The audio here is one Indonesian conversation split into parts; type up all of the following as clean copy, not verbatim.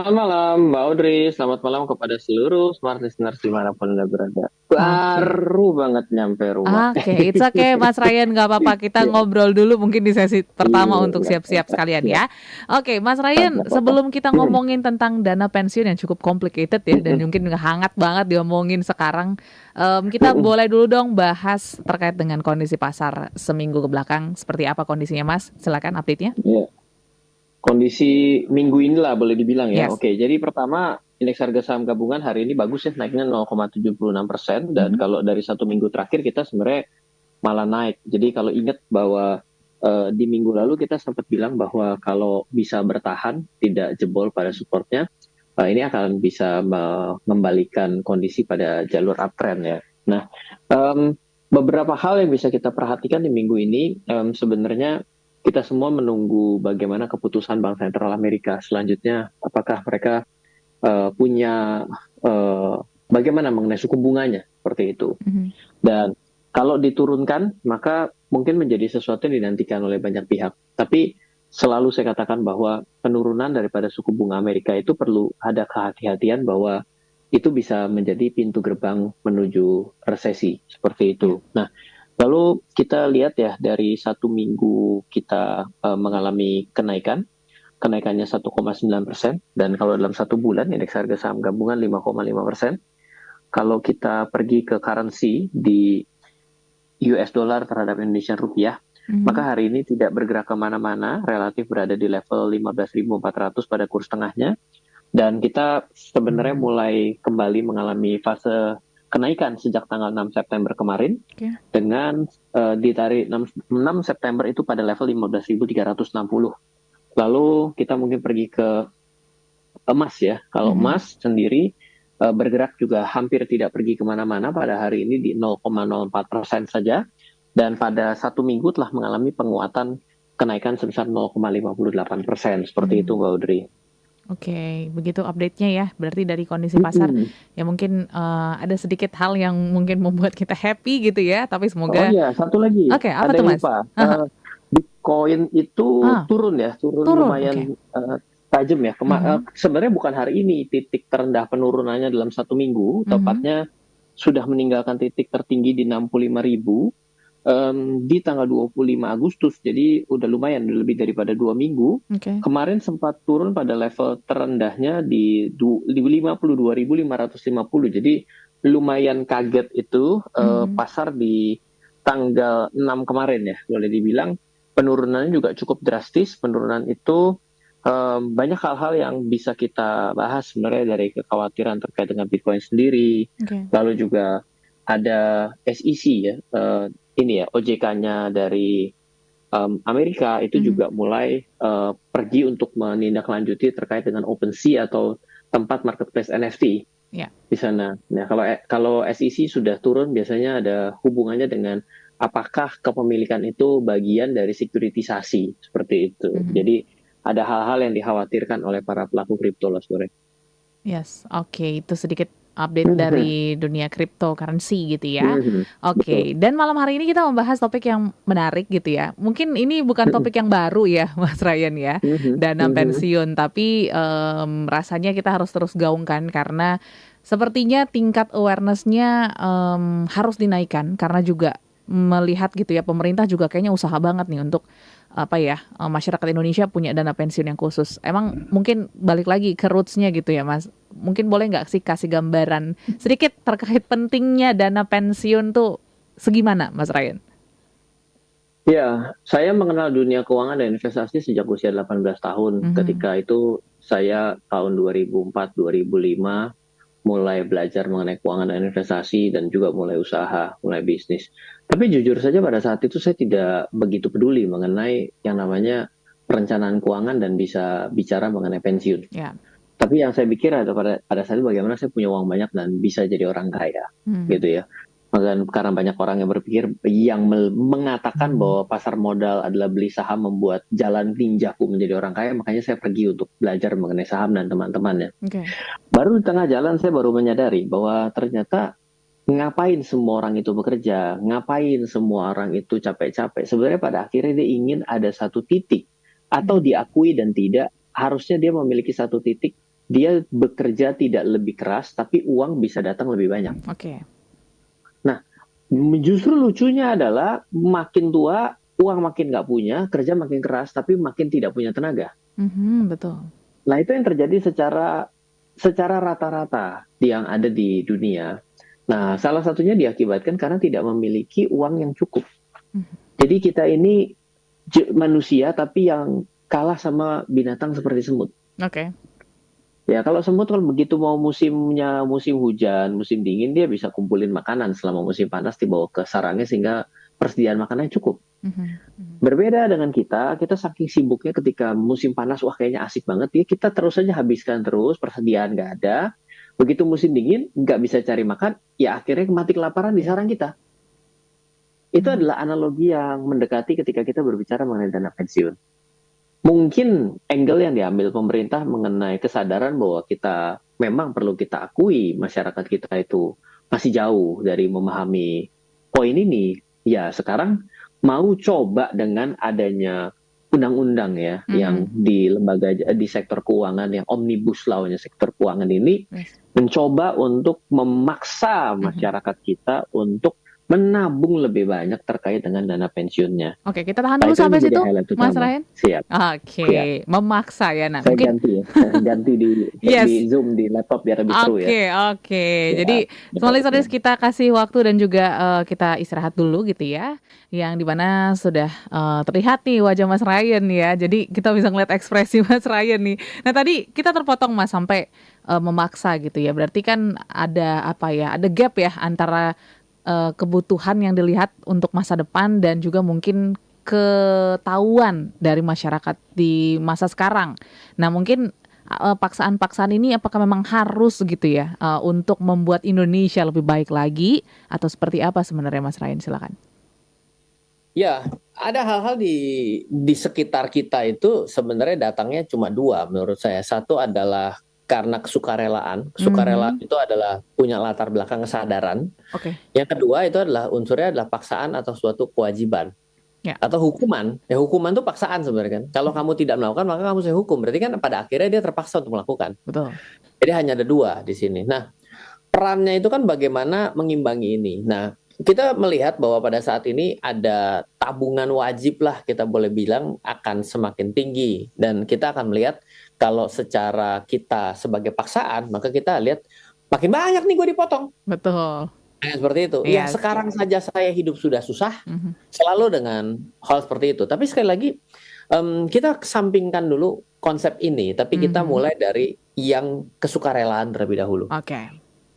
Selamat malam, Mbak Audrey. Selamat malam kepada seluruh smart listeners dimanapun Anda berada. Oke, Baru banget nyampe rumah. oke, it's okay, Mas Ryan, nggak apa-apa. Kita Iya, ngobrol dulu mungkin di sesi pertama iya, untuk nggak siap-siap apa-apa. sekalian Siap, ya. Oke, Mas Ryan, nggak apa-apa. sebelum kita Hmm, ngomongin tentang dana pensiun yang cukup complicated ya dan hmm, mungkin hangat banget diomongin sekarang, kita hmm. boleh dulu dong bahas terkait dengan kondisi pasar seminggu ke belakang. Seperti apa kondisinya, Mas? Silakan update-nya. Iya. Kondisi minggu inilah boleh dibilang ya. Yes. Oke, jadi pertama indeks harga saham gabungan hari ini bagus ya, naiknya 0,76% dan Mhm. kalau dari satu minggu terakhir kita sebenarnya malah naik. Jadi kalau ingat bahwa di minggu lalu kita sempat bilang bahwa kalau bisa bertahan, tidak jebol pada supportnya, ini akan bisa mengembalikan kondisi pada jalur uptrend ya. Nah, em, beberapa hal yang bisa kita perhatikan di minggu ini, sebenarnya kita semua menunggu bagaimana keputusan Bank Sentral Amerika selanjutnya, apakah mereka punya bagaimana mengenai suku bunganya seperti itu. Mhm. Dan kalau diturunkan, maka mungkin menjadi sesuatu yang dinantikan oleh banyak pihak. Tapi selalu saya katakan bahwa penurunan daripada suku bunga Amerika itu perlu ada kehati-hatian bahwa itu bisa menjadi pintu gerbang menuju resesi seperti Ya. itu. Nah, lalu kita lihat ya dari satu minggu kita mengalami kenaikannya 1,9% dan kalau dalam satu bulan indeks harga saham gabungan 5,5%. Kalau kita pergi ke currency di US dollar terhadap Indonesian rupiah, Mhm. maka hari ini tidak bergerak kemana-mana, relatif berada di level 15.400 pada kurs tengahnya, dan kita sebenarnya mulai kembali mengalami fase kenaikan sejak tanggal 6 September kemarin, Oke. dengan ditarik 6 September itu pada level 15.360. Lalu kita mungkin pergi ke emas ya. Kalau Mhm. emas sendiri bergerak juga hampir tidak pergi kemana-mana pada hari ini di 0,04% saja. Dan pada satu minggu telah mengalami penguatan kenaikan sebesar 0,58%. Seperti itu, Mhm. Mbak Audrey. Oke, begitu update-nya ya. Berarti dari kondisi pasar Mm-mm. ya mungkin ada sedikit hal yang mungkin membuat kita happy gitu ya. Tapi Oh semoga iya, satu lagi. oke, apa Ada tuh yang Mas? lupa. Aha. Bitcoin itu Ah, turun ya, turun turun. Oke. lumayan tajam ya. Mhm. Sebenarnya bukan hari ini titik terendah penurunannya dalam satu minggu, Mhm. tepatnya sudah meninggalkan titik tertinggi di 65.000 di tanggal 25 Agustus. Jadi udah lumayan, udah lebih daripada 2 minggu. Oke. Kemarin sempat turun pada level terendahnya di 52.550. Jadi lumayan kaget itu Mhm. pasar di tanggal 6 kemarin ya. Boleh dibilang penurunannya juga cukup drastis. Penurunan itu banyak hal-hal yang bisa kita bahas sebenarnya dari kekhawatiran terkait dengan Bitcoin sendiri. Oke. Lalu juga ada SEC ya, ini ya OJK-nya dari Amerika itu Mhm. juga mulai pergi untuk menindaklanjuti terkait dengan OpenSea atau tempat marketplace NFT Ya. di sana. Nah, kalau SEC sudah turun biasanya ada hubungannya dengan apakah kepemilikan itu bagian dari sekuritisasi seperti itu. Mhm. Jadi ada hal-hal yang dikhawatirkan oleh para pelaku kripto lah sebenarnya. Yes, oke, itu sedikit update dari dunia cryptocurrency gitu ya. Betul. Oke, dan malam hari ini kita membahas topik yang menarik gitu ya. Mungkin ini bukan topik yang baru ya, Mas Ryan ya, dana pensiun, tapi rasanya kita harus terus gaungkan karena sepertinya tingkat awareness-nya harus dinaikkan karena juga melihat gitu ya pemerintah juga kayaknya usaha banget nih untuk apa ya masyarakat Indonesia punya dana pensiun yang khusus. Emang mungkin balik lagi ke roots-nya gitu ya Mas. Mungkin boleh nggak sih kasih gambaran sedikit terkait pentingnya dana pensiun tuh segimana Mas Ryan? Ya, saya mengenal dunia keuangan dan investasi sejak usia 18 tahun. Mhm. Ketika itu saya tahun 2004, 2005 mulai belajar mengenai keuangan dan investasi dan juga mulai usaha, mulai bisnis. Tapi jujur saja pada saat itu saya tidak begitu peduli mengenai yang namanya perencanaan keuangan dan bisa bicara mengenai pensiun. Ya. Tapi yang saya pikir ada pada saat itu bagaimana saya punya uang banyak dan bisa jadi orang kaya, Mhm. gitu ya. Dan karena banyak orang yang berpikir yang mengatakan bahwa pasar modal adalah beli saham membuat jalan ninjaku menjadi orang kaya, makanya saya pergi untuk belajar mengenai saham dan teman-temannya. Oke. Baru di tengah jalan saya baru menyadari bahwa ternyata ngapain semua orang itu bekerja, ngapain semua orang itu capek-capek. Sebenarnya pada akhirnya dia ingin ada satu titik atau Mhm. diakui dan tidak, harusnya dia memiliki satu titik dia bekerja tidak lebih keras, tapi uang bisa datang lebih banyak. Oke. Nah, justru lucunya adalah makin tua, uang makin nggak punya, kerja makin keras, tapi makin tidak punya tenaga. Betul. Nah, itu yang terjadi secara rata-rata yang ada di dunia. Nah, salah satunya diakibatkan karena tidak memiliki uang yang cukup. Jadi kita ini manusia tapi yang kalah sama binatang seperti semut. Oke. Ya, kalau semut kan begitu mau musim hujan, musim dingin, dia bisa kumpulin makanan. Selama musim panas dibawa ke sarangnya sehingga persediaan makanannya cukup. Berbeda dengan kita saking sibuknya ketika musim panas, wah kayaknya asik banget ya, kita terus saja habiskan terus, persediaan nggak ada. Begitu musim dingin, nggak bisa cari makan, ya akhirnya mati kelaparan di sarang kita. Itu adalah analogi yang mendekati ketika kita berbicara mengenai dana pensiun. Mungkin angle yang diambil pemerintah mengenai kesadaran bahwa kita memang perlu kita akui masyarakat kita itu masih jauh dari memahami poin ini. Ya sekarang mau coba dengan adanya undang-undang ya yang di sektor keuangan yang omnibus law-nya sektor keuangan ini mencoba untuk memaksa masyarakat kita untuk menabung lebih banyak terkait dengan dana pensiunnya. Oke, kita tahan dulu sampai situ, Mas Ryan. Siap. Oke, memaksa ya. Nah, saya mungkin ganti di Zoom di laptop biar lebih seru ya. Oke. Jadi, small listeners, kita kasih waktu dan juga kita istirahat dulu gitu ya. Yang dimana sudah terlihat nih wajah Mas Ryan ya. Jadi kita bisa ngeliat ekspresi Mas Ryan nih. Nah tadi kita terpotong Mas sampai memaksa gitu ya. Berarti kan ada ada gap ya antara kebutuhan yang dilihat untuk masa depan dan juga mungkin ketahuan dari masyarakat di masa sekarang. Nah mungkin paksaan-paksaan ini apakah memang harus gitu ya untuk membuat Indonesia lebih baik lagi atau seperti apa sebenarnya Mas Ryan, silakan. Ya, ada hal-hal di sekitar kita itu sebenarnya datangnya cuma dua menurut saya. Satu adalah karena kesukarelaan. Kesukarelaan itu adalah punya latar belakang kesadaran. Yang kedua itu adalah unsurnya adalah paksaan atau suatu kewajiban. Atau hukuman. Ya hukuman itu paksaan sebenarnya kan. Kalau kamu tidak melakukan maka kamu saya hukum. Berarti kan pada akhirnya dia terpaksa untuk melakukan. Betul. Jadi hanya ada dua di sini. Nah, perannya itu kan bagaimana mengimbangi ini. Nah, kita melihat bahwa pada saat ini ada tabungan wajib lah kita boleh bilang akan semakin tinggi. Dan kita akan melihat kalau secara kita sebagai paksaan, maka kita lihat makin banyak nih gue dipotong. Betul. Seperti itu. Ya sekarang saja saya hidup sudah susah, selalu dengan hal seperti itu. Tapi sekali lagi, kita kesampingkan dulu konsep ini, tapi kita mulai dari yang kesukarelaan terlebih dahulu.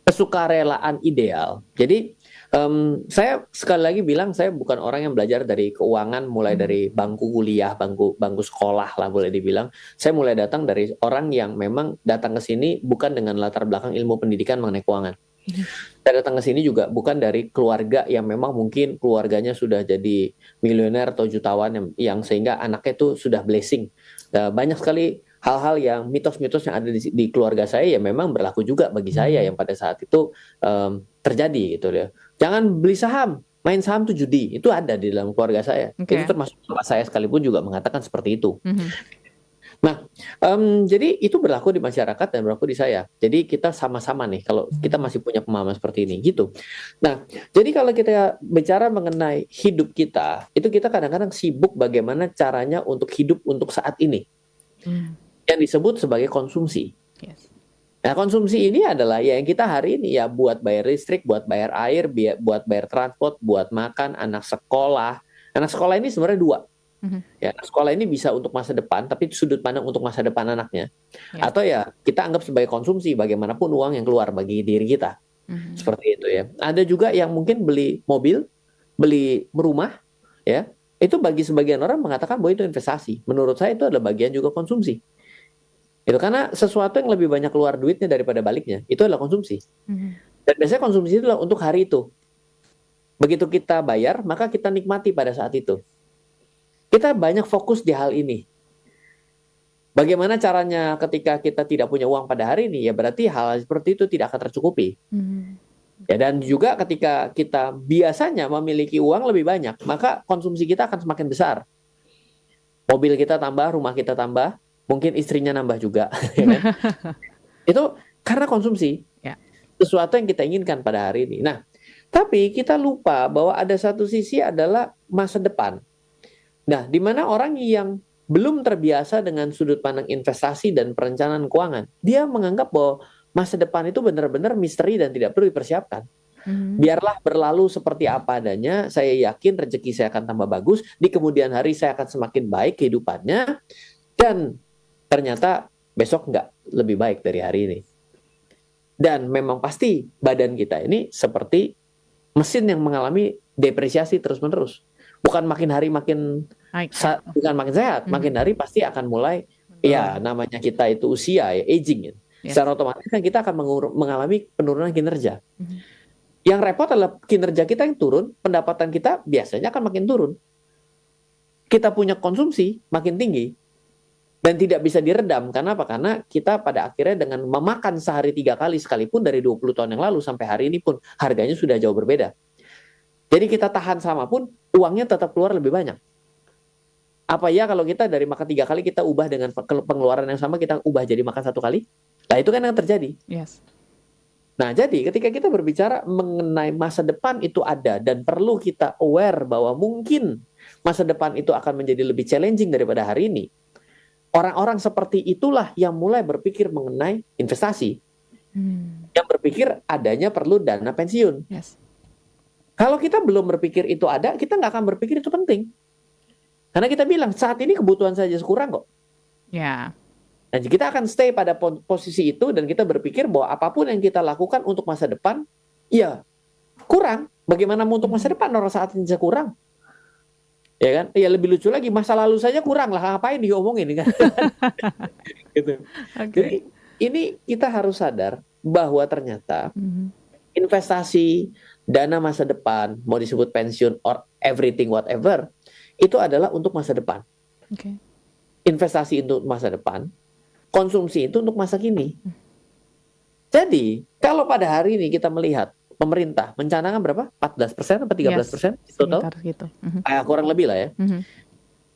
Kesukarelaan ideal. Jadi saya sekali lagi bilang saya bukan orang yang belajar dari keuangan mulai dari bangku kuliah, bangku sekolah lah boleh dibilang. Saya mulai datang dari orang yang memang datang ke sini bukan dengan latar belakang ilmu pendidikan mengenai keuangan. Saya datang ke sini juga bukan dari keluarga yang memang mungkin keluarganya sudah jadi miliuner atau jutawan yang sehingga anaknya itu sudah blessing. Banyak sekali hal-hal yang mitos-mitos yang ada di keluarga saya ya memang berlaku juga bagi saya yang pada saat itu terjadi gitu ya. Jangan beli saham, main saham itu judi. Itu ada di dalam keluarga saya. Itu termasuk bapak saya sekalipun juga mengatakan seperti itu. Nah, jadi itu berlaku di masyarakat dan berlaku di saya. Jadi kita sama-sama nih kalau kita masih punya pemahaman seperti ini gitu. Nah, jadi kalau kita bicara mengenai hidup kita, itu kita kadang-kadang sibuk bagaimana caranya untuk hidup untuk saat ini. Yang disebut sebagai konsumsi. Nah, konsumsi ini adalah ya yang kita hari ini ya buat bayar listrik, buat bayar air, buat bayar transport, buat makan, anak sekolah. Anak sekolah ini sebenarnya dua. Ya, anak sekolah ini bisa untuk masa depan, tapi sudut pandang untuk masa depan anaknya. Atau ya kita anggap sebagai konsumsi, bagaimanapun uang yang keluar bagi diri kita. Seperti itu ya. Ada juga yang mungkin beli mobil, beli rumah, ya. Itu bagi sebagian orang mengatakan bahwa itu investasi. Menurut saya itu adalah bagian juga konsumsi. Itu karena sesuatu yang lebih banyak keluar duitnya daripada baliknya, itu adalah konsumsi. Dan biasanya konsumsi itu adalah untuk hari itu. Begitu kita bayar, maka kita nikmati pada saat itu. Kita banyak fokus di hal ini. Bagaimana caranya ketika kita tidak punya uang pada hari ini, ya berarti hal seperti itu tidak akan tercukupi. Ya, dan juga ketika kita biasanya memiliki uang lebih banyak, maka konsumsi kita akan semakin besar. Mobil kita tambah, rumah kita tambah, mungkin istrinya nambah juga. Itu karena konsumsi. Ya. Sesuatu yang kita inginkan pada hari ini. Nah, tapi kita lupa bahwa ada satu sisi adalah masa depan. Nah, di mana orang yang belum terbiasa dengan sudut pandang investasi dan perencanaan keuangan, dia menganggap bahwa masa depan itu benar-benar misteri dan tidak perlu dipersiapkan. Biarlah berlalu seperti apa adanya, saya yakin rezeki saya akan tambah bagus, di kemudian hari saya akan semakin baik kehidupannya, dan ternyata besok nggak lebih baik dari hari ini. Dan memang pasti badan kita ini seperti mesin yang mengalami depresiasi terus-menerus. Bukan makin hari makin bukan makin sehat, makin hari pasti akan mulai, ya namanya kita itu usia ya, aging ya. Secara otomatis kan kita akan mengalami penurunan kinerja. Yang repot adalah kinerja kita yang turun, pendapatan kita biasanya akan makin turun. Kita punya konsumsi makin tinggi dan tidak bisa diredam. Karena apa? Karena kita pada akhirnya dengan memakan sehari 3 kali sekalipun dari 20 tahun yang lalu sampai hari ini pun harganya sudah jauh berbeda. Jadi kita tahan sama pun uangnya tetap keluar lebih banyak. Apa ya kalau kita dari makan 3 kali kita ubah dengan pengeluaran yang sama kita ubah jadi makan 1 kali? Nah itu kan yang terjadi. Yes. Nah, jadi ketika kita berbicara mengenai masa depan itu ada dan perlu kita aware bahwa mungkin masa depan itu akan menjadi lebih challenging daripada hari ini. Orang-orang seperti itulah yang mulai berpikir mengenai investasi. Yang berpikir adanya perlu dana pensiun. Yes. Kalau kita belum berpikir itu ada, kita nggak akan berpikir itu penting. Karena kita bilang saat ini kebutuhan saja kurang kok. Ya. Nah, kita akan stay pada posisi itu dan kita berpikir bahwa apapun yang kita lakukan untuk masa depan, ya kurang. Bagaimana mau untuk masa depan orang saat ini kurang? Ya kan? Ya lebih lucu lagi, masa lalu saja kurang lah. Ngapain diomongin kan? Gitu. Jadi ini kita harus sadar bahwa ternyata investasi, dana masa depan, mau disebut pensiun or everything whatever, itu adalah untuk masa depan. Investasi untuk masa depan, konsumsi itu untuk masa kini. Jadi, kalau pada hari ini kita melihat pemerintah mencanangkan berapa? 14% atau 13% total? Gitu. Kurang lebih lah ya.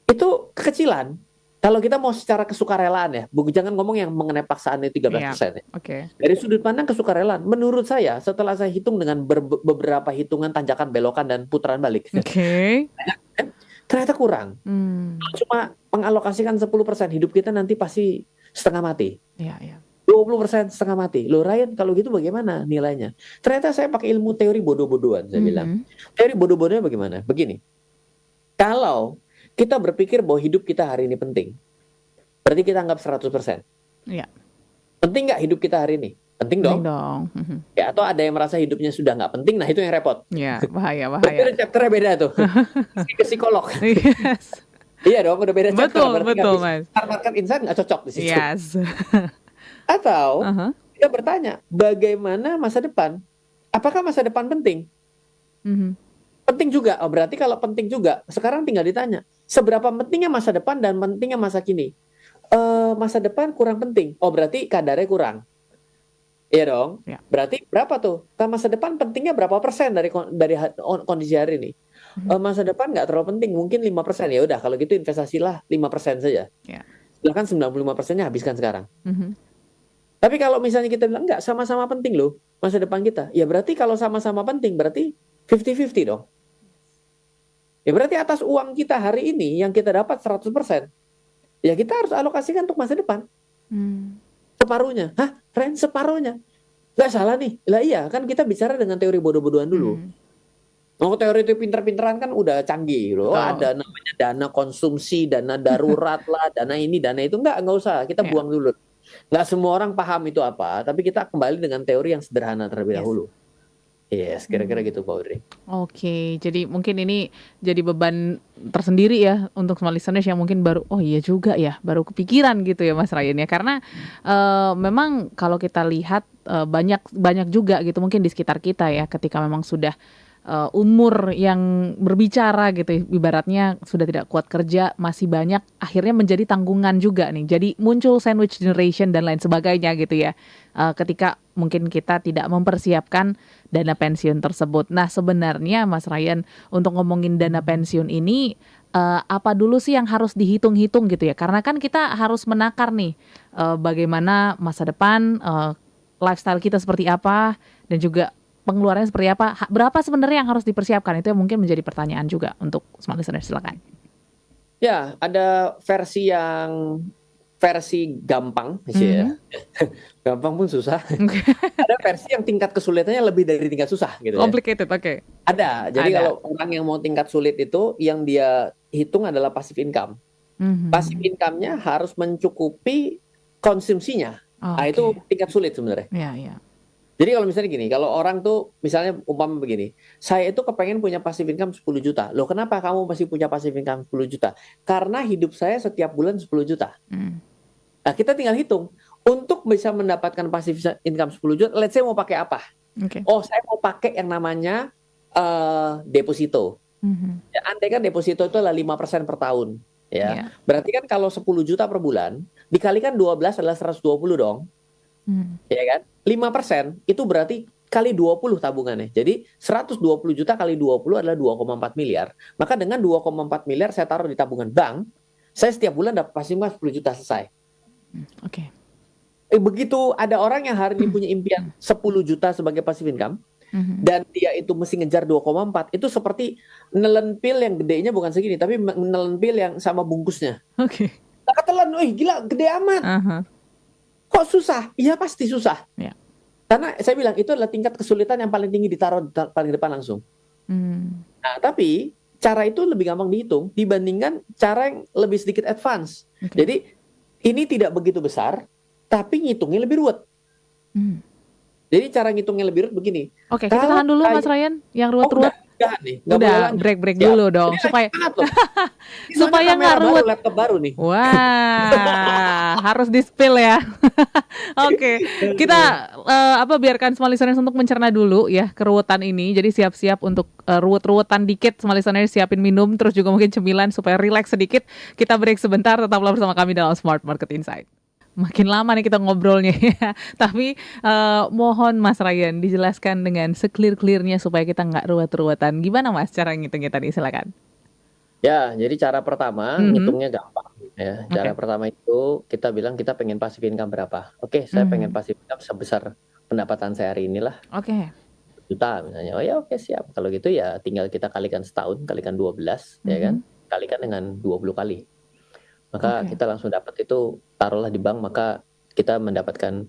Itu kekecilan. Kalau kita mau secara kesukarelaan ya, jangan ngomong yang mengenai paksaan itu 13%. Ya. Dari sudut pandang kesukarelaan, menurut saya setelah saya hitung dengan beberapa hitungan tanjakan, belokan, dan putaran balik. Ternyata kurang. Cuma mengalokasikan 10% hidup kita nanti pasti setengah mati. 20% setengah mati. Loh Ryan, kalau gitu bagaimana nilainya? Ternyata saya pakai ilmu teori bodoh-bodohan, saya bilang. Teori bodoh-bodohnya bagaimana? Begini. Kalau kita berpikir bahwa hidup kita hari ini penting, berarti kita anggap 100%. Penting nggak hidup kita hari ini? Penting dong. Ya, atau ada yang merasa hidupnya sudah nggak penting, nah itu yang repot. Bahaya. Itu chapternya beda tuh. Ke psikolog. Iya dong, udah beda chapter. Betul, Mas. Market insight nggak cocok di situ. Atau kita bertanya, bagaimana masa depan? Apakah masa depan penting? Penting juga. Oh, berarti kalau penting juga, sekarang tinggal ditanya, seberapa pentingnya masa depan dan pentingnya masa kini? Masa depan kurang penting. Oh, berarti kadarnya kurang. Iya dong. Berarti berapa tuh? Masa depan pentingnya berapa persen dari kondisi hari ini? Masa depan nggak terlalu penting, mungkin 5%. Ya udah, kalau gitu investasilah 5% saja. Silahkan 95%-nya habiskan sekarang. Tapi kalau misalnya kita bilang enggak, sama-sama penting loh masa depan kita. Ya berarti kalau sama-sama penting, berarti 50-50 dong. Ya berarti atas uang kita hari ini yang kita dapat 100%, ya kita harus alokasikan untuk masa depan. Separuhnya. Hah? Ren, separuhnya? Nggak salah nih. Lah iya, kan kita bicara dengan teori bodoh-bodohan dulu. Teori itu pinter-pinteran kan udah canggih loh. Ada namanya dana konsumsi, dana darurat lah, dana ini, dana itu. Nggak usah. Kita buang dulu. Nggak semua orang paham itu apa. Tapi kita kembali dengan teori yang sederhana terlebih dahulu. Kira-kira gitu Pak Audrey. Oke, jadi mungkin ini jadi beban tersendiri ya untuk semua listeners yang mungkin baru, oh iya juga ya, baru kepikiran gitu ya Mas Ryan ya. Karena memang kalau kita lihat banyak juga gitu mungkin di sekitar kita ya, ketika memang sudah umur yang berbicara gitu, ibaratnya sudah tidak kuat kerja, masih banyak akhirnya menjadi tanggungan juga nih. Jadi muncul sandwich generation dan lain sebagainya gitu ya. Ketika mungkin kita tidak mempersiapkan dana pensiun tersebut. Nah sebenarnya Mas Ryan, untuk ngomongin dana pensiun ini apa dulu sih yang harus dihitung-hitung gitu ya? Karena kan kita harus menakar nih bagaimana masa depan, lifestyle kita seperti apa, dan juga pengeluarannya seperti apa. Berapa sebenarnya yang harus dipersiapkan? Itu yang mungkin menjadi pertanyaan juga untuk smart listener. Silakan. Ya, ada versi gampang sih ya. Gampang pun susah. Ada versi yang tingkat kesulitannya lebih dari tingkat susah gitu ya. Complicated, oke. Ada. Jadi kalau orang yang mau tingkat sulit itu yang dia hitung adalah passive income. Passive income-nya harus mencukupi konsumsinya. Nah, itu tingkat sulit sebenarnya. Iya. Jadi kalau misalnya gini, kalau orang tuh misalnya umpama begini, saya itu kepengen punya passive income 10 juta. Loh, kenapa kamu masih punya passive income 10 juta? Karena hidup saya setiap bulan 10 juta. Nah, kita tinggal hitung. Untuk bisa mendapatkan passive income 10 juta, let's say mau pakai apa? Oh, saya mau pakai yang namanya deposito. Ya, andai kan deposito itu adalah 5% per tahun. Ya. Berarti kan kalau 10 juta per bulan, dikalikan 12 adalah 120 dong. Ya kan? 5% itu berarti kali 20 tabungannya. Jadi 120 juta kali 20 adalah 2,4 miliar. Maka dengan 2,4 miliar saya taruh di tabungan bank, saya setiap bulan dapat passive income 10 juta selesai. Begitu ada orang yang hari ini punya impian 10 juta sebagai passive income, dan dia itu mesti ngejar 2,4, itu seperti nelen pil yang gedenya bukan segini, tapi nelen pil yang sama bungkusnya. Ketelan, gila gede amat. Kok susah? Iya pasti susah. Karena saya bilang itu adalah tingkat kesulitan yang paling tinggi ditaruh paling depan langsung. Nah, tapi cara itu lebih gampang dihitung dibandingkan cara yang lebih sedikit advance. Jadi ini tidak begitu besar, tapi ngitungnya lebih ruwet. Jadi cara ngitungnya lebih ruwet begini. Oke, kita tahan dulu Mas Ryan, yang ruwet-ruwet. Udah break dulu dong supaya supaya nggak ruwet. Laptop baru nih. Wah, harus di-spill ya. Oke, kita biarkan smart listeners untuk mencerna dulu ya keruwetan ini. Jadi siap-siap untuk ruwet-ruwetan dikit, smart listeners siapin minum, terus juga mungkin cemilan supaya relax sedikit. Kita break sebentar, tetaplah bersama kami dalam Smart Market Insight. Makin lama nih kita ngobrolnya ya. Tapi mohon Mas Ryan dijelaskan dengan seclear-clearnya supaya kita nggak ruwet-ruwetan. Gimana Mas cara ngitungnya tadi? Silakan. Ya, jadi cara pertama ngitungnya gampang. Ya, cara pertama itu kita bilang kita pengen passive income berapa. Oke, saya pengen passive income sebesar pendapatan saya hari inilah. Juta misalnya. Oh ya oke siap. Kalau gitu ya tinggal kita kalikan setahun, kalikan 12 ya kan. Kalikan dengan 20 kali. Maka kita langsung dapat itu, taruhlah di bank, maka kita mendapatkan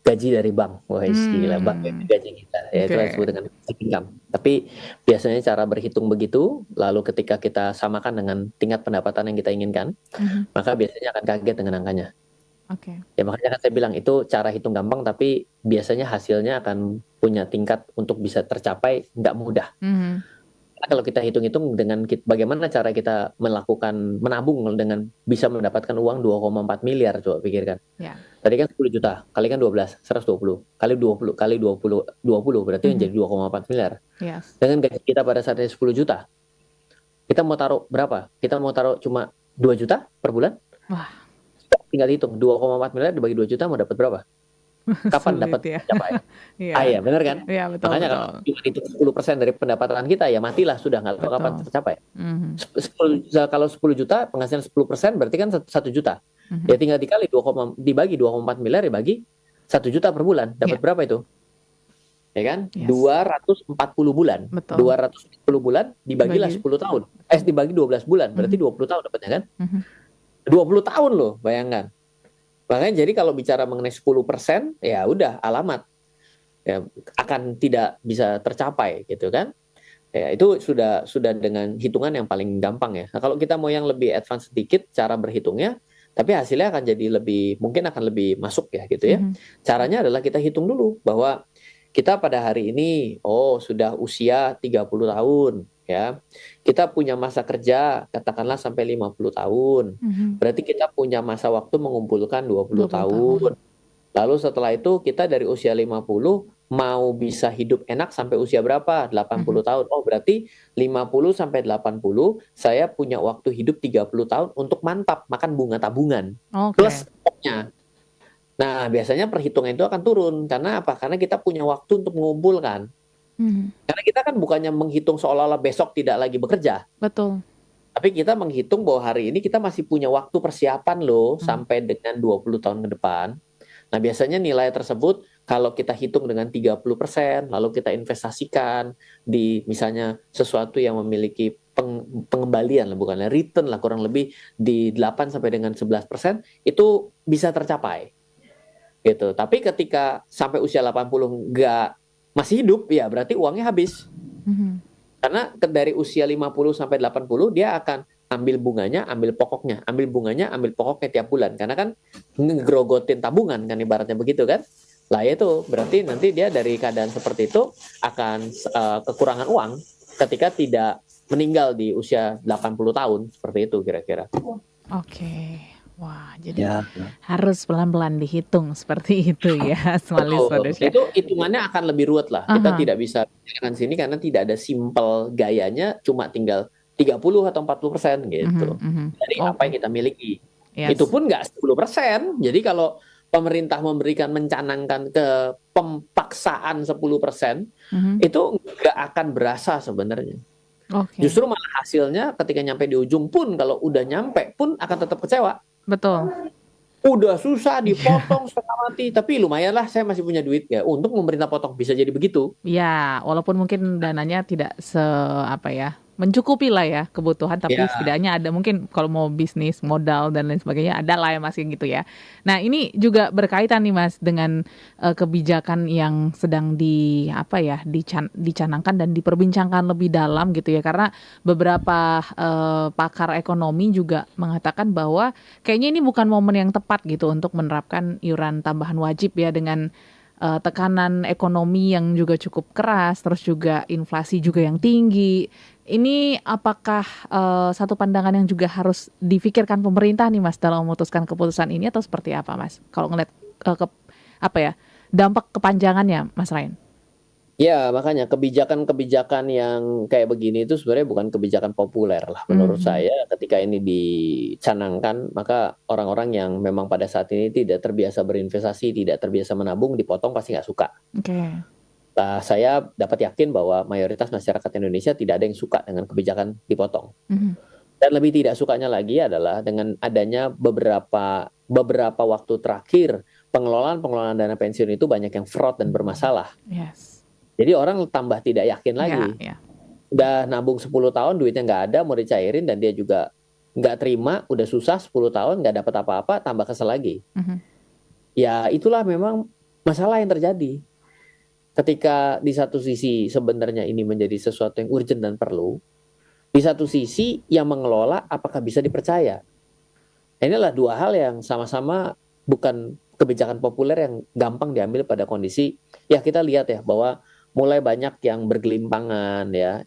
gaji dari bank. Wah, gila, bank gaji kita. Ya, itu disebut dengan income. Tapi biasanya cara berhitung begitu, lalu ketika kita samakan dengan tingkat pendapatan yang kita inginkan, maka biasanya akan kaget dengan angkanya. Ya makanya kan saya bilang itu cara hitung gampang, tapi biasanya hasilnya akan punya tingkat untuk bisa tercapai nggak mudah. Kalau kita hitung-hitung dengan bagaimana cara kita melakukan menabung dengan bisa mendapatkan uang 2,4 miliar, coba pikirkan. Tadi kan 10 juta, kalikan 12, 120. Kali 20 berarti menjadi 2,4 miliar. Dengan gaji kita pada saat ini 10 juta, kita mau taruh berapa? Kita mau taruh cuma 2 juta per bulan? Tinggal hitung, 2,4 miliar dibagi 2 juta mau dapat berapa? Kapan dapat capai? Iya, benar kan? Iya, betul. Makanya kalau itu 10% dari pendapatan kita ya matilah sudah, nggak tahu kapan tercapai. Kalau 10 juta penghasilan 10% berarti kan 1 juta. Ya tinggal dibagi 2,4 miliar dibagi 1 juta per bulan, dapat berapa itu? Ya kan? 240 bulan. Betul. 240 bulan dibagilah 10 tahun. Dibagi 12 bulan, berarti 20 tahun dapatnya kan? 20 tahun loh, bayangkan. Makanya jadi kalau bicara mengenai 10%, ya udah alamat. Ya, akan tidak bisa tercapai gitu kan. Ya, itu sudah dengan hitungan yang paling gampang ya. Nah, kalau kita mau yang lebih advance sedikit cara berhitungnya, tapi hasilnya akan jadi mungkin akan lebih masuk ya gitu ya. Caranya adalah kita hitung dulu bahwa kita pada hari ini sudah usia 30 tahun. Ya, kita punya masa kerja katakanlah sampai 50 tahun. Berarti kita punya masa waktu mengumpulkan 20 tahun. Lalu setelah itu kita dari usia 50 mau bisa hidup enak sampai usia berapa? 80 tahun. Oh, berarti 50 sampai 80 saya punya waktu hidup 30 tahun untuk mantap makan bunga tabungan. Plus stoknya. Nah, biasanya perhitungan itu akan turun. Karena apa? Karena kita punya waktu untuk mengumpulkan. Karena kita kan bukannya menghitung seolah-olah besok tidak lagi bekerja. Betul. Tapi Tapi kita menghitung bahwa hari ini kita masih punya waktu persiapan loh sampai dengan 20 tahun ke depan. Nah, biasanya nilai tersebut kalau kita hitung dengan 30%, lalu kita investasikan di misalnya sesuatu yang memiliki pengembalian, bukannya return lah, kurang lebih di 8 sampai dengan 11%, itu bisa tercapai. Gitu. Tapi ketika sampai usia 80 masih hidup, ya berarti uangnya habis. Karena dari usia 50 sampai 80 dia akan ambil bunganya, ambil pokoknya, ambil bunganya, ambil pokoknya tiap bulan. Karena kan ngegrogotin tabungan kan ibaratnya begitu kan. Lah itu berarti nanti dia dari keadaan seperti itu akan kekurangan uang ketika tidak meninggal di usia 80 tahun seperti itu kira-kira. Oke. Wah, jadi harus pelan-pelan dihitung seperti itu ya, Itu hitungannya akan lebih ruwet lah. Kita tidak bisa dengan sini karena tidak ada simple gayanya, cuma tinggal 30 atau 40% gitu. Dari apa yang kita miliki. Itu pun nggak 10%. Jadi kalau pemerintah mencanangkan ke pemaksaan 10%, itu nggak akan berasa sebenarnya. Justru malah hasilnya ketika nyampe di ujung pun, kalau udah nyampe pun akan tetap kecewa. Betul. Udah susah dipotong setengah mati, tapi lumayan lah saya masih punya duit ya. Untuk pemerintah potong bisa jadi begitu. Ya, walaupun mungkin dananya tidak mencukupi lah ya kebutuhan, tapi setidaknya ada mungkin kalau mau bisnis, modal dan lain sebagainya ada lah ya Mas gitu ya. Nah, ini juga berkaitan nih Mas dengan kebijakan yang sedang dicanangkan dan diperbincangkan lebih dalam gitu ya, karena beberapa pakar ekonomi juga mengatakan bahwa kayaknya ini bukan momen yang tepat gitu untuk menerapkan iuran tambahan wajib ya, dengan tekanan ekonomi yang juga cukup keras, terus juga inflasi juga yang tinggi. Ini apakah satu pandangan yang juga harus difikirkan pemerintah nih Mas dalam memutuskan keputusan ini, atau seperti apa Mas? Kalau ngeliat dampak kepanjangannya Mas Ryan? Ya, makanya kebijakan-kebijakan yang kayak begini itu sebenarnya bukan kebijakan populer lah menurut saya. Ketika ini dicanangkan, maka orang-orang yang memang pada saat ini tidak terbiasa berinvestasi, tidak terbiasa menabung, dipotong pasti nggak suka. Nah, saya dapat yakin bahwa mayoritas masyarakat Indonesia tidak ada yang suka dengan kebijakan dipotong. Dan lebih tidak sukanya lagi adalah dengan adanya beberapa waktu terakhir pengelolaan dana pensiun itu banyak yang fraud dan bermasalah. Jadi orang tambah tidak yakin lagi. Udah nabung 10 tahun duitnya nggak ada, mau dicairin dan dia juga nggak terima, udah susah 10 tahun nggak dapat apa-apa, tambah kesel lagi. Ya itulah memang masalah yang terjadi. Ketika di satu sisi sebenarnya ini menjadi sesuatu yang urgent dan perlu, di satu sisi yang mengelola apakah bisa dipercaya. Inilah dua hal yang sama-sama bukan kebijakan populer yang gampang diambil pada kondisi, ya kita lihat ya bahwa mulai banyak yang bergelimpangan ya,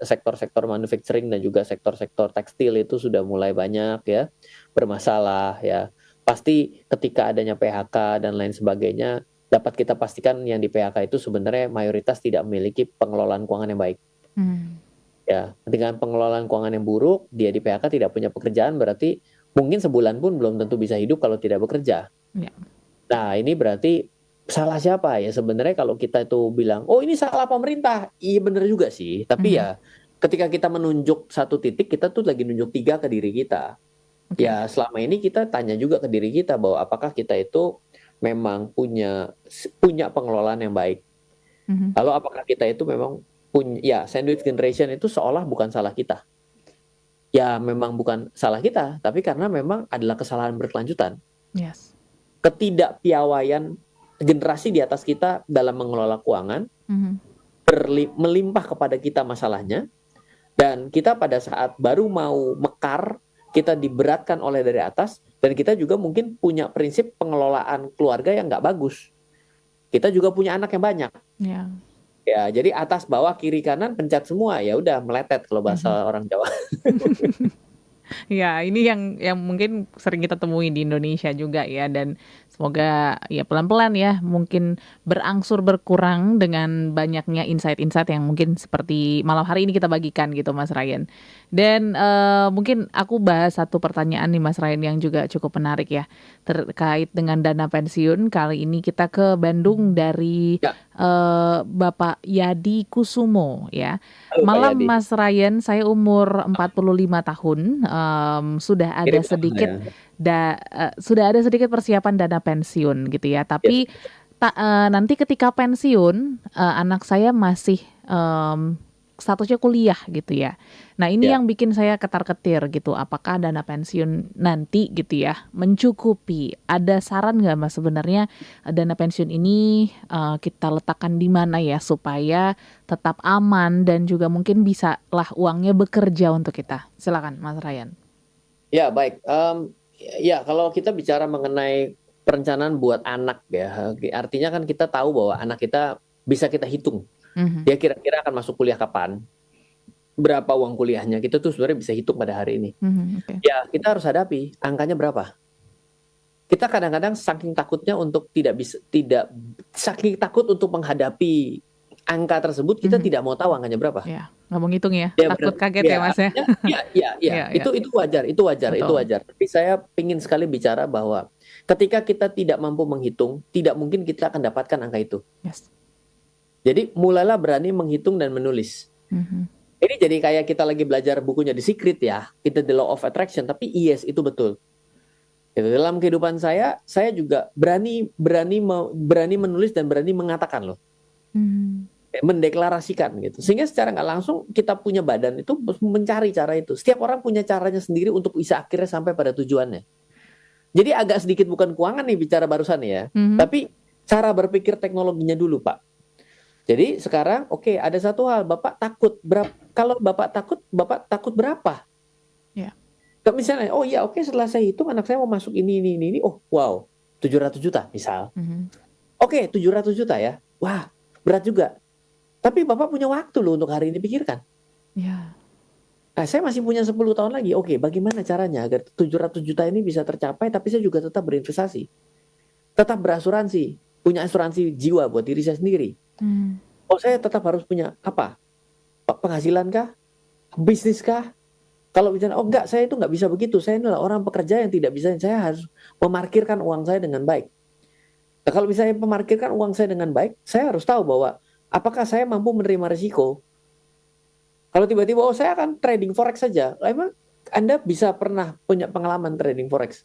sektor-sektor manufacturing dan juga sektor-sektor tekstil itu sudah mulai banyak ya bermasalah ya. Pasti ketika adanya PHK dan lain sebagainya, dapat kita pastikan yang di PHK itu sebenarnya mayoritas tidak memiliki pengelolaan keuangan yang baik. Ya, dengan pengelolaan keuangan yang buruk, dia di PHK tidak punya pekerjaan, berarti mungkin sebulan pun belum tentu bisa hidup kalau tidak bekerja. Nah, ini berarti salah siapa ya sebenarnya kalau kita itu bilang, oh ini salah pemerintah. Iya benar juga sih, tapi ya ketika kita menunjuk satu titik, kita tuh lagi nunjuk 3 ke diri kita. Ya selama ini kita tanya juga ke diri kita bahwa apakah kita itu memang punya pengelolaan yang baik. Lalu apakah kita itu memang punya, sandwich generation itu seolah bukan salah kita. Ya memang bukan salah kita, tapi karena memang adalah kesalahan berkelanjutan. Ketidakpiawaian generasi di atas kita dalam mengelola keuangan, melimpah kepada kita masalahnya, dan kita pada saat baru mau mekar, kita diberatkan oleh dari atas, dan kita juga mungkin punya prinsip pengelolaan keluarga yang nggak bagus. Kita juga punya anak yang banyak. Ya, jadi atas, bawah, kiri, kanan pencet semua, ya udah meletet kalau bahasa orang Jawa. Ya, ini yang mungkin sering kita temui di Indonesia juga ya, dan semoga ya pelan-pelan ya mungkin berangsur berkurang dengan banyaknya insight-insight yang mungkin seperti malam hari ini kita bagikan gitu Mas Ryan. Dan mungkin aku bahas satu pertanyaan nih Mas Ryan yang juga cukup menarik ya terkait dengan dana pensiun. Kali ini kita ke Bandung dari Ya, Bapak Yadi Kusumo ya. halo Pak Malam Yadi. Mas Ryan, saya umur 45 tahun, sudah ada Kirim nama sedikit ya. sudah ada sedikit persiapan dana pensiun gitu ya. Yes. Tapi nanti ketika pensiun, anak saya masih statusnya kuliah gitu ya. Nah ini Ya. yang bikin saya ketar-ketir gitu. Apakah dana pensiun nanti gitu ya mencukupi? Ada saran nggak Mas sebenarnya dana pensiun ini kita letakkan di mana ya supaya tetap aman dan juga mungkin bisa lah uangnya bekerja untuk kita. Silakan Mas Ryan. Ya, baik. Ya, kalau kita bicara mengenai perencanaan buat anak ya, artinya kan kita tahu bahwa anak kita bisa kita hitung. Mhm. Dia kira-kira akan masuk kuliah kapan, berapa uang kuliahnya, kita tuh sebenarnya bisa hitung pada hari ini. Oke. Ya, kita harus hadapi angkanya berapa. Kita kadang-kadang saking takutnya untuk saking takut untuk menghadapi angka tersebut, kita tidak mau tahu angkanya berapa. Ya, nggak mau ngitung ya, Ya, takut benar. kaget ya Mas ya. Ya. Itu wajar, itu Betul. wajar. Tapi saya ingin sekali bicara bahwa ketika kita tidak mampu menghitung, tidak mungkin kita akan dapatkan angka itu. Yes. Jadi mulailah berani menghitung dan menulis. Mhm. Ini jadi kayak kita lagi belajar bukunya The Secret ya, kita The Law of Attraction. Tapi yes, itu betul. Gitu. Dalam kehidupan saya juga berani menulis dan berani mengatakan loh, mendeklarasikan gitu. Sehingga secara nggak langsung kita punya badan itu mencari cara itu. Setiap orang punya caranya sendiri untuk bisa akhirnya sampai pada tujuannya. Jadi agak sedikit bukan keuangan nih bicara barusan ya, tapi cara berpikir teknologinya dulu Pak. Jadi sekarang oke, ada satu hal, Bapak takut kalau Bapak takut berapa? Ya. Kalau misalnya oh iya oke, setelah saya hitung anak saya mau masuk ini, oh wow 700 juta misal. Oke, 700 juta ya. Wah, berat juga. Tapi Bapak punya waktu loh untuk hari ini pikirkan. Ya. Nah, saya masih punya 10 tahun lagi. Oke, bagaimana caranya agar 700 juta ini bisa tercapai tapi saya juga tetap berinvestasi. Tetap berasuransi, punya asuransi jiwa buat diri saya sendiri. Oh, saya tetap harus punya apa? Penghasilan kah? Bisnis kah? Kalau bicara, oh enggak, saya itu enggak bisa begitu. Saya adalah orang pekerja yang tidak bisa, saya harus memarkirkan uang saya dengan baik. Nah, kalau misalnya memarkirkan uang saya dengan baik, saya harus tahu bahwa apakah saya mampu menerima risiko. Kalau tiba-tiba, oh saya akan trading forex saja. Emang Anda bisa pernah punya pengalaman trading forex?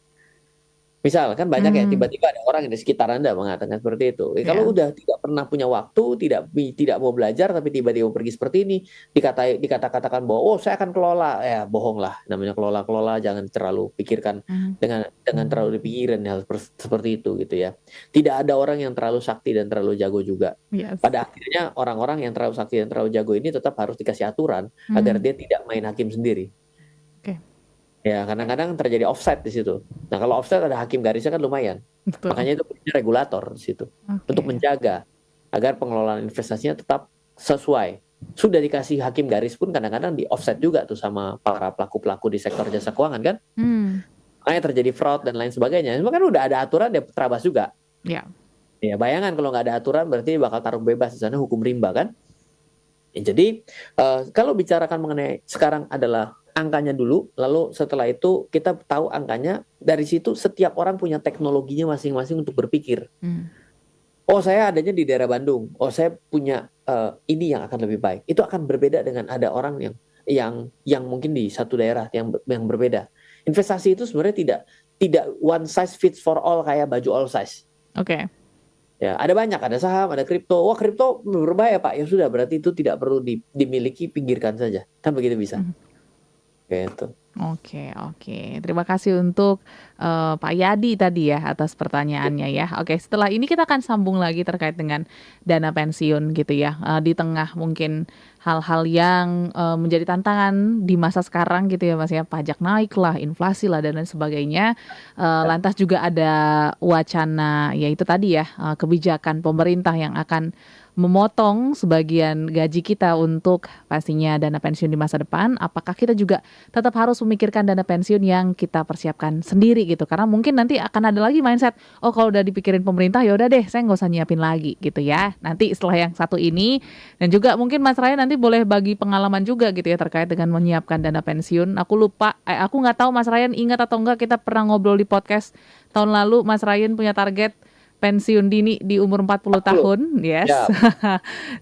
Misal kan banyak ya tiba-tiba ada orang di sekitar Anda mengatakan seperti itu. Kalau udah tidak pernah punya waktu, tidak mau belajar tapi tiba-tiba pergi seperti ini, dikatakan bahwa oh saya akan kelola, ya bohong lah. Namanya kelola, jangan terlalu pikirkan dengan terlalu dipikirin hal seperti itu gitu ya. Tidak ada orang yang terlalu sakti dan terlalu jago juga. Yes. Pada akhirnya orang-orang yang terlalu sakti dan terlalu jago ini tetap harus dikasih aturan agar dia tidak main hakim sendiri. Ya, kadang-kadang terjadi offside di situ. Nah, kalau offside ada hakim garisnya kan lumayan. Betul. Makanya itu punya regulator di situ. Untuk menjaga agar pengelolaan investasinya tetap sesuai. Sudah dikasih hakim garis pun kadang-kadang di offside juga tuh sama para pelaku-pelaku di sektor jasa keuangan kan. Makanya terjadi fraud dan lain sebagainya. Cuma kan udah ada aturan dia terabas juga. Ya. Ya, bayangan kalau nggak ada aturan berarti bakal taruh bebas di sana, hukum rimba kan. Ya, jadi kalau bicarakan mengenai sekarang adalah angkanya dulu, lalu setelah itu kita tahu angkanya, dari situ setiap orang punya teknologinya masing-masing untuk berpikir. Oh saya adanya di daerah Bandung, oh saya punya ini yang akan lebih baik. Itu akan berbeda dengan ada orang yang mungkin di satu daerah yang berbeda. Investasi itu sebenarnya tidak one size fits for all kayak baju all size. Oke. Ya, ada banyak, ada saham, ada kripto. Wah, kripto berbahaya, Pak. Ya sudah, berarti itu tidak perlu dimiliki, pinggirkan saja. Kan begitu bisa. Gitu. Oke. Terima kasih untuk Pak Yadi tadi ya atas pertanyaannya ya. Oke, setelah ini kita akan sambung lagi terkait dengan dana pensiun gitu ya. Di tengah mungkin hal-hal yang menjadi tantangan di masa sekarang gitu ya Mas ya. Pajak naik lah, inflasi lah dan lain sebagainya. Lantas juga ada wacana ya itu tadi ya kebijakan pemerintah yang akan memotong sebagian gaji kita untuk pastinya dana pensiun di masa depan. Apakah kita juga tetap harus memikirkan dana pensiun yang kita persiapkan sendiri gitu. Karena mungkin nanti akan ada lagi mindset, oh kalau udah dipikirin pemerintah ya udah deh, saya nggak usah nyiapin lagi gitu ya. Nanti setelah yang satu ini, dan juga mungkin Mas Ryan nanti boleh bagi pengalaman juga gitu ya terkait dengan menyiapkan dana pensiun. Aku nggak tahu Mas Ryan ingat atau enggak, kita pernah ngobrol di podcast tahun lalu, Mas Ryan punya target pensiun dini di umur 40 tahun, yes. Ya.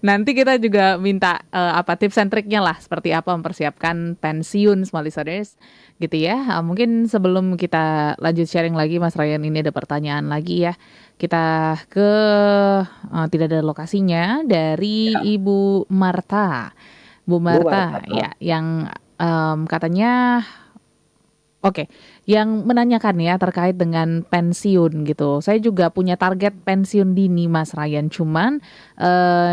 Nanti kita juga minta tips and triknya lah, seperti apa mempersiapkan pensiun small listeners, gitu ya. Mungkin sebelum kita lanjut sharing lagi, Mas Ryan, ini ada pertanyaan lagi ya. Kita ke tidak ada lokasinya, dari Ibu Marta. Bu Marta, ya, yang katanya Oke, yang menanyakan ya terkait dengan pensiun gitu. Saya juga punya target pensiun dini Mas Ryan, cuman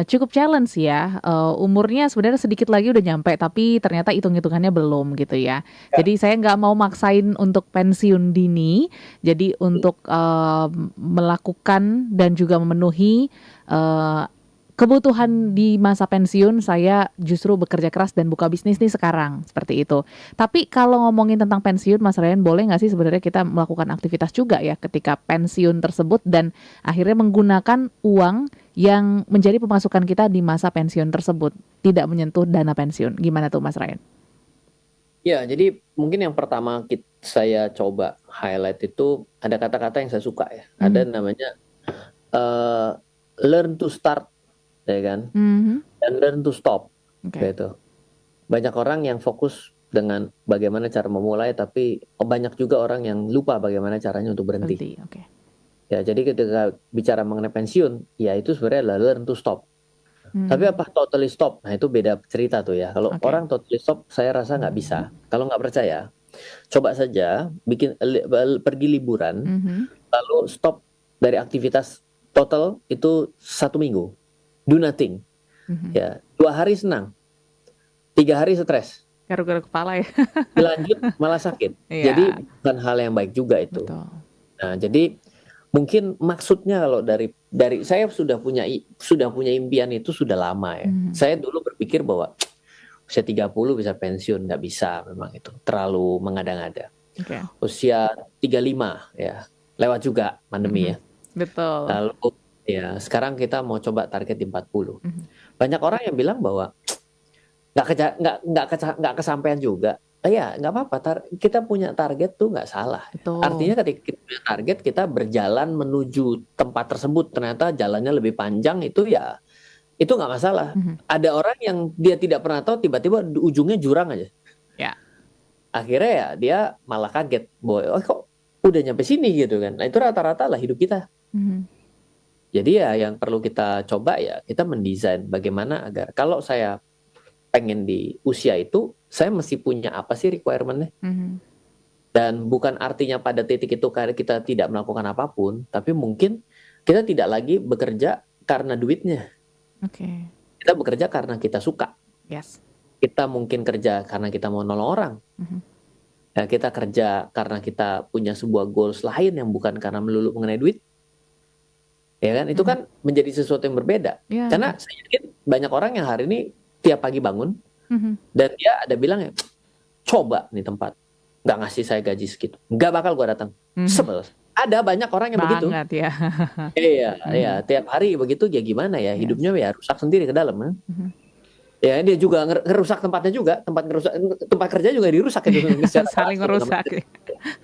cukup challenge ya. Umurnya sebenarnya sedikit lagi udah nyampe, tapi ternyata hitung-hitungannya belum gitu ya. Jadi saya nggak mau maksain untuk pensiun dini. Jadi untuk melakukan dan juga memenuhi kebutuhan di masa pensiun, saya justru bekerja keras dan buka bisnis nih sekarang, seperti itu. Tapi kalau ngomongin tentang pensiun, Mas Ryan, boleh nggak sih sebenarnya kita melakukan aktivitas juga ya ketika pensiun tersebut, dan akhirnya menggunakan uang yang menjadi pemasukan kita di masa pensiun tersebut, tidak menyentuh dana pensiun. Gimana tuh Mas Ryan? Ya, jadi mungkin yang pertama saya coba highlight itu ada kata-kata yang saya suka ya. Ada namanya learn to start, ya kan, dan learn to stop, gitu. Banyak orang yang fokus dengan bagaimana cara memulai, tapi banyak juga orang yang lupa bagaimana caranya untuk berhenti. Ya, jadi ketika bicara mengenai pensiun, ya itu sebenarnya adalah learn to stop. Tapi apa totally stop? Nah itu beda cerita tuh ya. Kalau orang totally stop, saya rasa nggak bisa. Kalau nggak percaya, coba saja pergi liburan, lalu stop dari aktivitas total itu 1 minggu. Do nothing. Ya, 2 hari senang, 3 hari stres, garuk-garuk kepala ya. dilanjut malah sakit. Jadi bukan hal yang baik juga itu. Betul. Nah, jadi mungkin maksudnya kalau dari saya sudah punya impian itu sudah lama ya. Saya dulu berpikir bahwa usia 30 bisa pensiun, nggak bisa, memang itu terlalu mengada-ngada. Usia 35 ya, lewat juga pandemi ya. Betul. Lalu ya, sekarang kita mau coba target di 40. Banyak orang yang bilang bahwa nggak kesampaian juga. Ya, nggak apa-apa. Kita punya target tuh nggak salah. Betul. Artinya ketika kita punya target, kita berjalan menuju tempat tersebut, ternyata jalannya lebih panjang, itu ya itu nggak masalah. Ada orang yang dia tidak pernah tahu, tiba-tiba ujungnya jurang aja. Ya. Akhirnya ya dia malah kaget, bahwa kok udah nyampe sini gitu kan. Nah itu rata-rata lah hidup kita. Jadi ya yang perlu kita coba ya, kita mendesain bagaimana agar kalau saya pengen di usia itu, saya mesti punya apa sih requirement-nya. Dan bukan artinya pada titik itu kita tidak melakukan apapun, tapi mungkin kita tidak lagi bekerja karena duitnya. Kita bekerja karena kita suka. Kita mungkin kerja karena kita mau nolong orang. Ya, kita kerja karena kita punya sebuah goals lain yang bukan karena melulu mengenai duit. Ya kan, itu kan menjadi sesuatu yang berbeda. Karena saya yakin banyak orang yang hari ini tiap pagi bangun dan dia ada bilang ya, coba nih tempat nggak ngasih saya gaji segitu, nggak bakal gua datang. Sebel. Ada banyak orang yang begitu. Ya. Iya, tiap hari begitu, ya gimana ya, hidupnya ya rusak sendiri ke dalam. Ya, dia juga ngerusak tempatnya juga, tempat kerja juga dirusak itu. Saling merusak.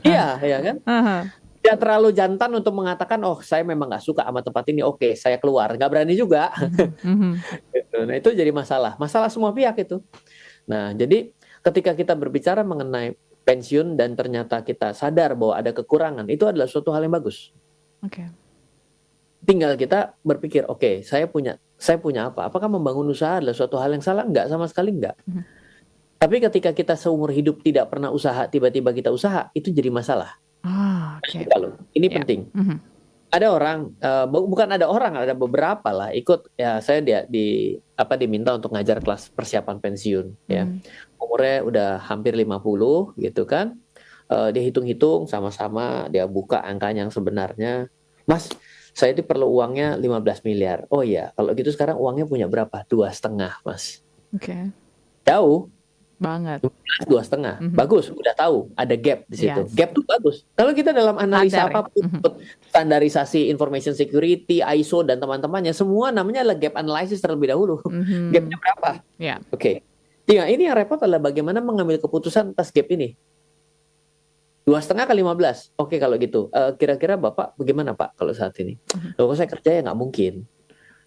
Iya, ya kan. Dia terlalu jantan untuk mengatakan, oh saya memang nggak suka sama tempat ini, oke saya keluar, nggak berani juga. Nah itu jadi masalah semua pihak itu. Nah jadi ketika kita berbicara mengenai pensiun dan ternyata kita sadar bahwa ada kekurangan, itu adalah suatu hal yang bagus. Tinggal kita berpikir, oke, saya punya apa? Apakah membangun usaha adalah suatu hal yang salah? Enggak, sama sekali enggak. Tapi ketika kita seumur hidup tidak pernah usaha, tiba-tiba kita usaha, itu jadi masalah. Ini penting. Ada orang, bukan ada orang, ada beberapa lah ikut. Ya saya diminta untuk ngajar kelas persiapan pensiun. Ya, umurnya udah hampir 50 gitu kan. Dia hitung-hitung sama-sama, dia buka angkanya yang sebenarnya. Mas, saya itu perlu uangnya 15 miliar. Oh iya, kalau gitu sekarang uangnya punya berapa? 2,5, Mas. Jauh. Banget. 2,5. Bagus, udah tahu ada gap di situ. Yes. Gap tuh bagus. Kalau kita dalam analisa Sadar, ya. apapun, standarisasi information security, ISO dan teman-temannya, semua namanya adalah gap analysis terlebih dahulu. Gapnya berapa? Ya. Oke. Tinggal ini yang repot adalah bagaimana mengambil keputusan atas gap ini. 2,5 ke 15. Oke kalau gitu. Kira-kira Bapak bagaimana Pak kalau saat ini? Kalau saya kerja ya nggak mungkin.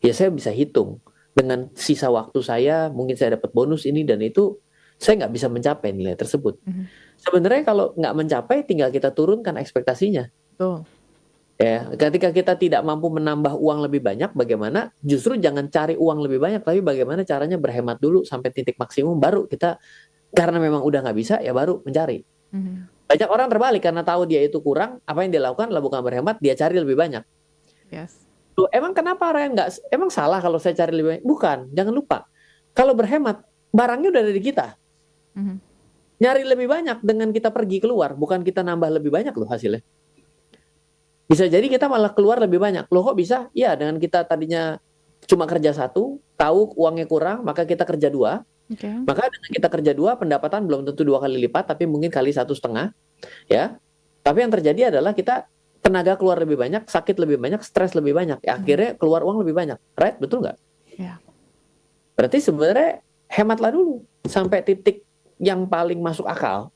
Ya saya bisa hitung. Dengan sisa waktu saya, mungkin saya dapat bonus ini dan itu, saya nggak bisa mencapai nilai tersebut. Sebenarnya kalau nggak mencapai, tinggal kita turunkan ekspektasinya. Betul. Ya, ketika kita tidak mampu menambah uang lebih banyak, bagaimana? Justru jangan cari uang lebih banyak, tapi bagaimana caranya berhemat dulu sampai titik maksimum, baru kita, karena memang udah nggak bisa, ya baru mencari. Banyak orang terbalik karena tahu dia itu kurang, apa yang dia lakukan adalah bukan berhemat, dia cari lebih banyak. Yes. Loh, emang kenapa Ryan nggak? Emang salah kalau saya cari lebih banyak? Bukan, jangan lupa. Kalau berhemat, barangnya udah ada di kita. Nyari lebih banyak dengan kita pergi keluar, bukan kita nambah lebih banyak loh hasilnya. Bisa jadi kita malah keluar lebih banyak. Loh kok bisa? Ya dengan kita tadinya cuma kerja 1, tahu uangnya kurang, maka kita kerja 2. Maka dengan kita kerja 2, pendapatan belum tentu 2 kali lipat, tapi mungkin kali 1,5. Ya. Tapi yang terjadi adalah kita tenaga keluar lebih banyak, sakit lebih banyak, stres lebih banyak. Ya, akhirnya keluar uang lebih banyak. Right? Betul nggak? Ya. Berarti sebenarnya hematlah dulu sampai titik yang paling masuk akal.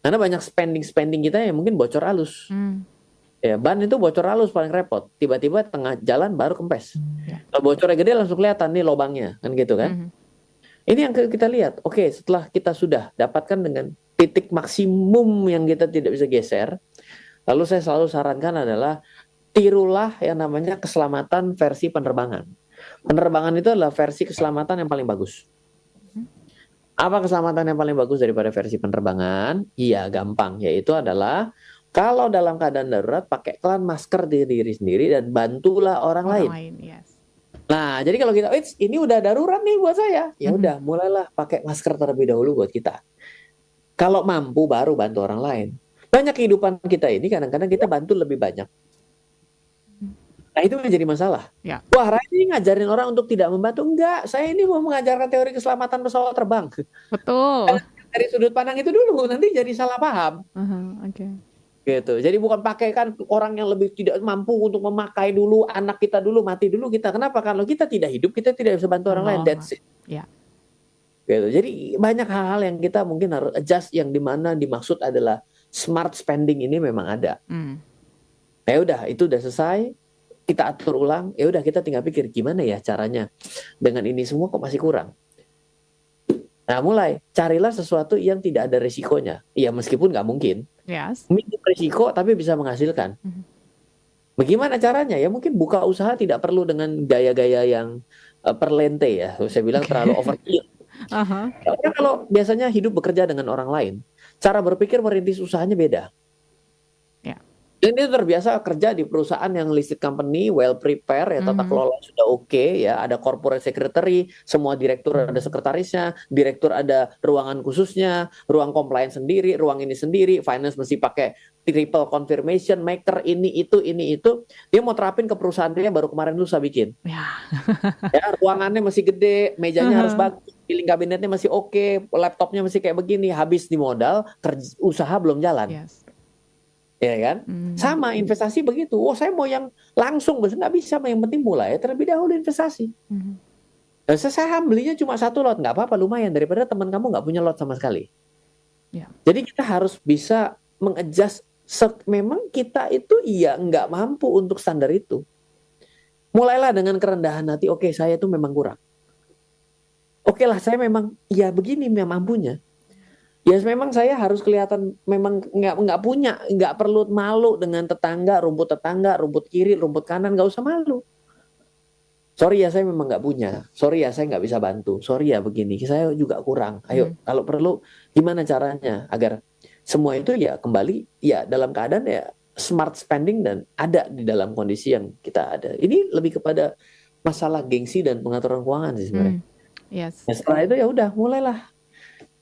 Karena banyak spending kita yang mungkin bocor halus. Ya, ban itu bocor halus paling repot. Tiba-tiba tengah jalan baru kempes. Kalau bocornya gede langsung kelihatan nih lubangnya, kan gitu kan. Ini yang kita lihat. Oke, setelah kita sudah dapatkan dengan titik maksimum yang kita tidak bisa geser, lalu saya selalu sarankan adalah tirulah yang namanya keselamatan versi penerbangan. Penerbangan itu adalah versi keselamatan yang paling bagus. Apa keselamatan yang paling bagus daripada versi penerbangan? Iya, gampang. Yaitu adalah kalau dalam keadaan darurat, pakailah masker diri sendiri dan bantulah orang lain. Yes. Nah, jadi kalau kita, ini udah darurat nih buat saya. Ya udah, mulailah pakai masker terlebih dahulu buat kita. Kalau mampu, baru bantu orang lain. Banyak kehidupan kita ini, kadang-kadang kita bantu lebih banyak. Nah itu menjadi masalah. Ya. Wah, Ryan ini ngajarin orang untuk tidak membantu. Enggak, saya ini mau mengajarkan teori keselamatan pesawat terbang. Betul. Dari sudut pandang itu dulu, nanti jadi salah paham. Oke. Gitu. Jadi bukan pakai kan orang yang lebih tidak mampu untuk memakai dulu, anak kita dulu, mati dulu kita. Kenapa? Kalau kita tidak hidup, kita tidak bisa bantu orang lain. That's it. Ya. Gitu. Jadi banyak hal-hal yang kita mungkin harus adjust, yang dimana dimaksud adalah smart spending ini memang ada. Ya udah, itu udah selesai. Kita atur ulang, ya udah kita tinggal pikir gimana ya caranya dengan ini semua kok masih kurang. Nah mulai carilah sesuatu yang tidak ada resikonya. Ya meskipun nggak mungkin, minim resiko tapi bisa menghasilkan. Bagaimana caranya? Ya mungkin buka usaha tidak perlu dengan gaya-gaya yang perlente ya. Saya bilang terlalu overkill. Karena kalau biasanya hidup bekerja dengan orang lain, cara berpikir merintis usahanya beda. Dan dia terbiasa kerja di perusahaan yang listed company, well prepare, ya tata kelola sudah oke, ya ada corporate secretary, semua direktur ada sekretarisnya, direktur ada ruangan khususnya, ruang compliance sendiri, ruang ini sendiri, finance mesti pakai triple confirmation, maker ini itu, dia mau terapin ke perusahaan dia baru kemarin lusa bikin. Ya, ruangannya masih gede, mejanya harus bagus, piling kabinetnya masih oke, laptopnya masih kayak begini, habis di modal, usaha belum jalan. Ya kan? Sama investasi begitu. Oh saya mau yang langsung, nggak bisa. Yang penting mulai terlebih dahulu investasi. Saya belinya cuma 1 lot, nggak apa-apa, lumayan daripada teman kamu nggak punya lot sama sekali. Jadi kita harus bisa mengadjust. Memang kita itu ya nggak mampu untuk standar itu. Mulailah dengan kerendahan hati. Oke, saya itu memang kurang. Oke lah, saya memang ya begini mampunya. Ya memang saya harus kelihatan memang nggak punya, nggak perlu malu dengan tetangga, rumput kiri, rumput kanan, nggak usah malu. Sorry ya saya memang nggak punya, sorry ya saya nggak bisa bantu, sorry ya begini, saya juga kurang. Ayo kalau perlu gimana caranya agar semua itu ya kembali ya dalam keadaan ya smart spending dan ada di dalam kondisi yang kita ada. Ini lebih kepada masalah gengsi dan pengaturan keuangan sih sebenarnya. Ya, setelah itu ya udah mulailah.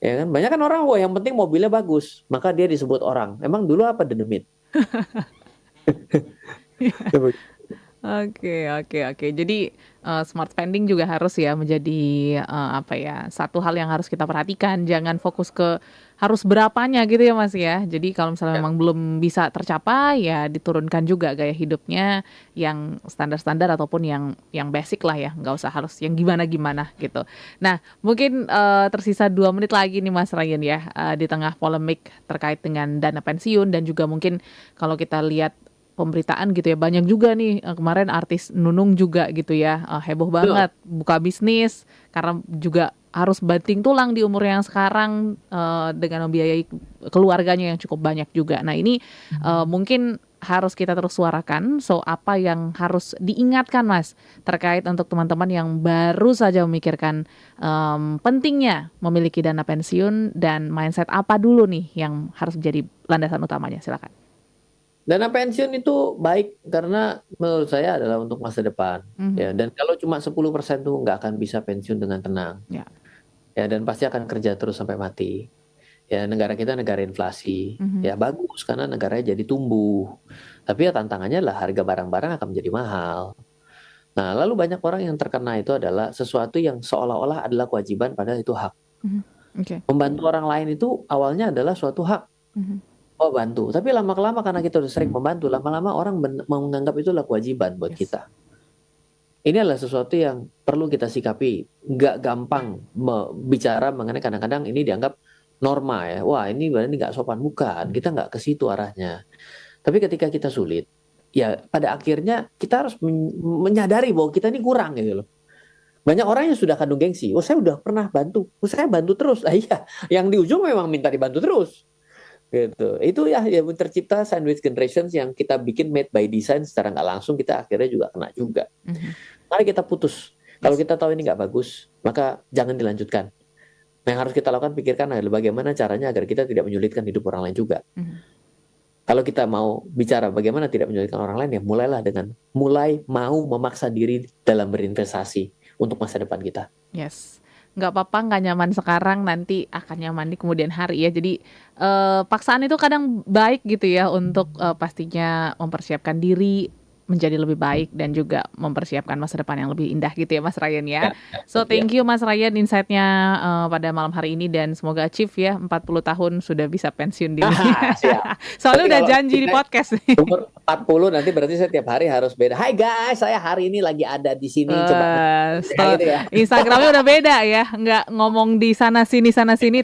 Ya kan, banyak kan orang, wah yang penting mobilnya bagus, maka dia disebut orang. Emang dulu apa Dendemit? Oke. Jadi smart spending juga harus ya menjadi satu hal yang harus kita perhatikan. Jangan fokus ke harus berapanya gitu ya Mas ya. Jadi kalau misalnya Ya. memang belum bisa tercapai ya diturunkan juga gaya hidupnya yang standar-standar ataupun yang basic lah ya. Nggak usah harus yang gimana-gimana gitu. Nah mungkin tersisa 2 menit lagi nih Mas Ryan ya di tengah polemik terkait dengan dana pensiun dan juga mungkin kalau kita lihat pemberitaan gitu ya banyak juga nih kemarin artis Nunung juga gitu ya heboh banget buka bisnis karena juga harus banting tulang di umur yang sekarang dengan membiayai keluarganya yang cukup banyak juga. Nah ini mungkin harus kita terus suarakan. So apa yang harus diingatkan Mas terkait untuk teman-teman yang baru saja memikirkan pentingnya memiliki dana pensiun dan mindset apa dulu nih yang harus menjadi landasan utamanya, silakan. Dana pensiun itu baik karena menurut saya adalah untuk masa depan. Ya, dan kalau cuma 10% tuh nggak akan bisa pensiun dengan tenang. Ya, dan pasti akan kerja terus sampai mati. Ya, negara kita negara inflasi. Ya, bagus karena negaranya jadi tumbuh. Tapi ya tantangannya lah harga barang-barang akan menjadi mahal. Nah, lalu banyak orang yang terkena itu adalah sesuatu yang seolah-olah adalah kewajiban padahal itu hak. Membantu orang lain itu awalnya adalah suatu hak. Oh bantu, tapi lama-lama karena kita udah sering membantu, lama-lama orang menganggap itu adalah kewajiban buat kita. Ini adalah sesuatu yang perlu kita sikapi. Nggak gampang bicara mengenai kadang-kadang ini dianggap norma ya. Wah ini berarti nggak sopan, bukan. Kita nggak ke situ arahnya. Tapi ketika kita sulit, ya pada akhirnya kita harus menyadari bahwa kita ini kurang gitu loh. Banyak orang yang sudah kandung gengsi. Oh saya udah pernah bantu, saya bantu terus. Iya, yang di ujung memang minta dibantu terus. Gitu. Itu ya tercipta sandwich generations yang kita bikin made by design secara nggak langsung kita akhirnya juga kena juga. Mari kita putus. Kalau kita tahu ini nggak bagus, maka jangan dilanjutkan. Yang harus kita lakukan pikirkan adalah bagaimana caranya agar kita tidak menyulitkan hidup orang lain juga. Kalau kita mau bicara bagaimana tidak menyulitkan orang lain, ya mulailah dengan mulai mau memaksa diri dalam berinvestasi untuk masa depan kita. Yes. Nggak apa-apa nggak nyaman sekarang, nanti akan nyaman di kemudian hari ya. Jadi paksaan itu kadang baik gitu ya untuk pastinya mempersiapkan diri menjadi lebih baik dan juga mempersiapkan masa depan yang lebih indah gitu ya Mas Ryan ya. So thank you Mas Ryan insight-nya pada malam hari ini dan semoga achieve ya 40 tahun sudah bisa pensiun dini. Soalnya udah janji di podcast. Umur 40 nanti berarti saya tiap hari harus beda. Hai guys, saya hari ini lagi ada di sini coba. Gitu ya. Instagramnya udah beda ya, nggak ngomong di sana sini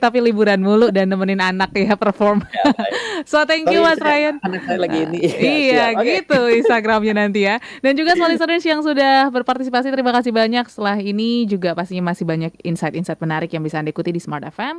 tapi liburan mulu dan nemenin anak ya perform. So thank you Mas Ryan. Anak saya lagi ini. Iya gitu Instagramnya nanti ya. Dan juga listeners yang sudah berpartisipasi, terima kasih banyak. Setelah ini juga pastinya masih banyak insight-insight menarik yang bisa Anda ikuti di Smart FM.